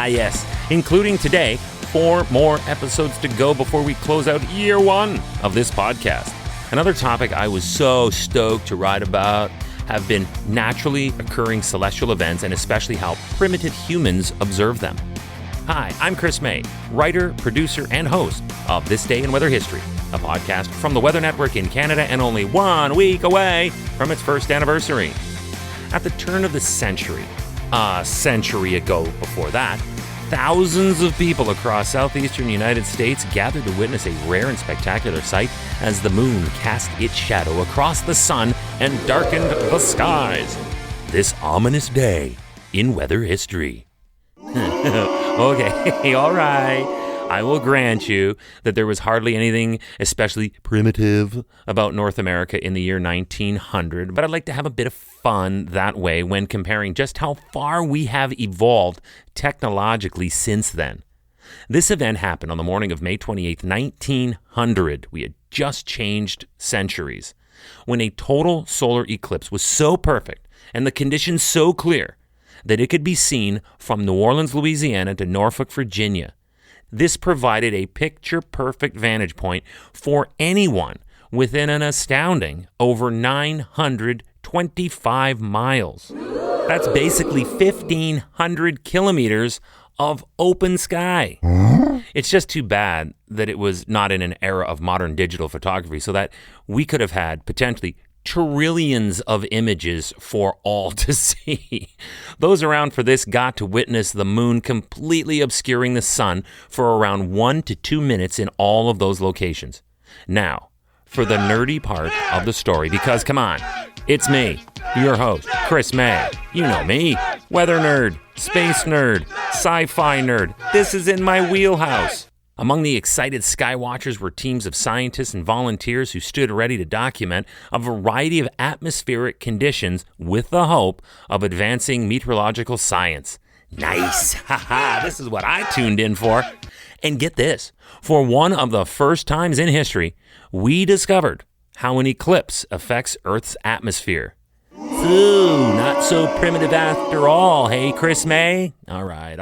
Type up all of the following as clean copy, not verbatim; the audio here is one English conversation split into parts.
Yes, including today, 4 more episodes to go before we close out year 1 of this podcast. Another topic I was so stoked to write about have been naturally occurring celestial events and especially how primitive humans observe them. Hi, I'm Chris May, writer, producer, and host of This Day in Weather History, a podcast from the Weather Network in Canada and only 1 week away from its first anniversary. At the turn of the century, a century ago before that, thousands of people across southeastern United States gathered to witness a rare and spectacular sight as the moon cast its shadow across the sun and darkened the skies. This ominous day in weather history. Okay, all right. I will grant you that there was hardly anything especially primitive about North America in the year 1900, but I'd like to have a bit of fun that way when comparing just how far we have evolved technologically since then. This event happened on the morning of May 28, 1900. We had just changed centuries, when a total solar eclipse was so perfect and the conditions so clear that it could be seen from New Orleans, Louisiana to Norfolk, Virginia. This provided a picture-perfect vantage point for anyone within an astounding over 925 miles. That's basically 1,500 kilometers of open sky. It's just too bad that it was not in an era of modern digital photography so that we could have had potentially trillions of images for all to see. Those around for this got to witness the moon completely obscuring the sun for around 1 to 2 minutes in all of those locations. Now, for the nerdy part of the story, because come on, it's me, your host, Chris May. You know me, weather nerd, space nerd, sci-fi nerd. This is in my wheelhouse. Among the excited sky watchers were teams of scientists and volunteers who stood ready to document a variety of atmospheric conditions with the hope of advancing meteorological science. Nice. Haha, this is what I tuned in for. And get this, for one of the first times in history, we discovered how an eclipse affects Earth's atmosphere. Ooh, not so primitive after all, hey, Chris May? All right.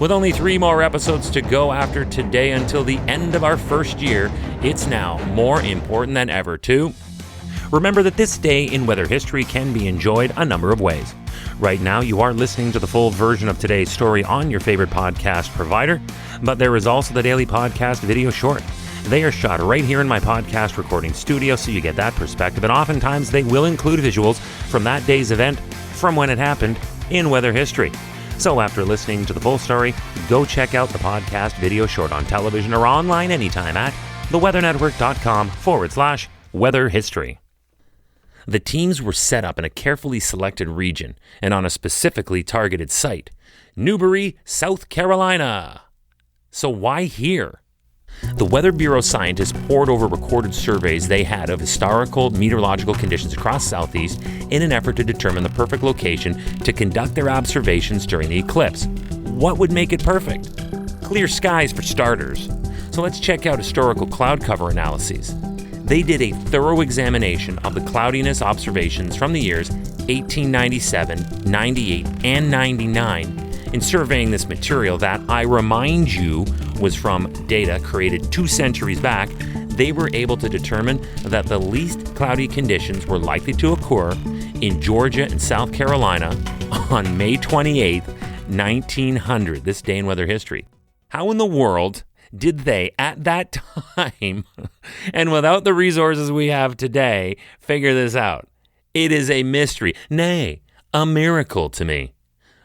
With only 3 more episodes to go after today until the end of our first year, it's now more important than ever to remember that this day in weather history can be enjoyed a number of ways. Right now, you are listening to the full version of today's story on your favorite podcast provider, but there is also the daily podcast video short. They are shot right here in my podcast recording studio, so you get that perspective, and oftentimes they will include visuals from that day's event, from when it happened in weather history. So after listening to the full story, go check out the podcast video short on television or online anytime at theweathernetwork.com/weather history. The teams were set up in a carefully selected region and on a specifically targeted site, Newberry, South Carolina. So why here? The Weather Bureau scientists pored over recorded surveys they had of historical meteorological conditions across Southeast in an effort to determine the perfect location to conduct their observations during the eclipse. What would make it perfect? Clear skies for starters. So let's check out historical cloud cover analyses. They did a thorough examination of the cloudiness observations from the years 1897, 98, and 99. In surveying this material that, I remind you, was from data created 2 centuries back, they were able to determine that the least cloudy conditions were likely to occur in Georgia and South Carolina on May 28, 1900, this day in weather history. How in the world did they, at that time, and without the resources we have today, figure this out? It is a mystery, nay, a miracle to me.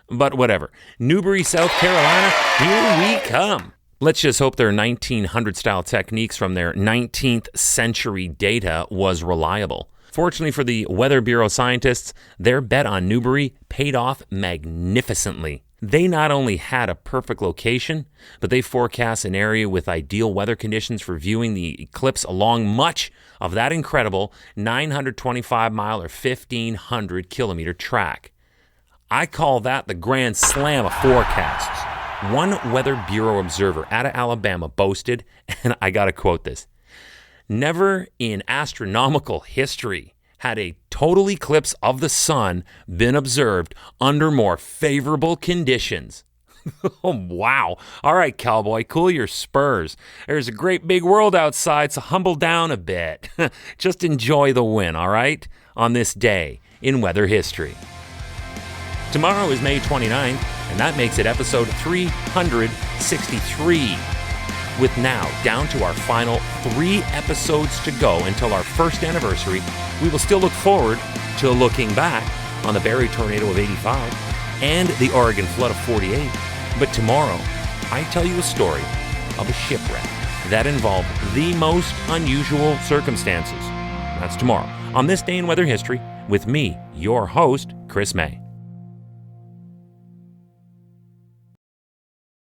But whatever. Newberry, South Carolina, here we come. Let's just hope their 1900-style techniques from their 19th century data was reliable. Fortunately for the Weather Bureau scientists, their bet on Newberry paid off magnificently. They not only had a perfect location, but they forecast an area with ideal weather conditions for viewing the eclipse along much of that incredible 925-mile or 1,500-kilometer track. I call that the grand slam of forecasts. One Weather Bureau observer out of Alabama boasted, and I gotta quote this, "Never in astronomical history had a total eclipse of the sun been observed under more favorable conditions? Oh, wow. All right, cowboy, cool your spurs. There's a great big world outside, so humble down a bit. Just enjoy the win, all right? On this day in weather history. Tomorrow is May 29th, and that makes it episode 363. With now down to our final 3 episodes to go until our first anniversary, we will still look forward to looking back on the Barrie tornado of 85 and the Oregon flood of 48. But tomorrow, I tell you a story of a shipwreck that involved the most unusual circumstances. That's tomorrow on This Day in Weather History with me, your host, Chris May.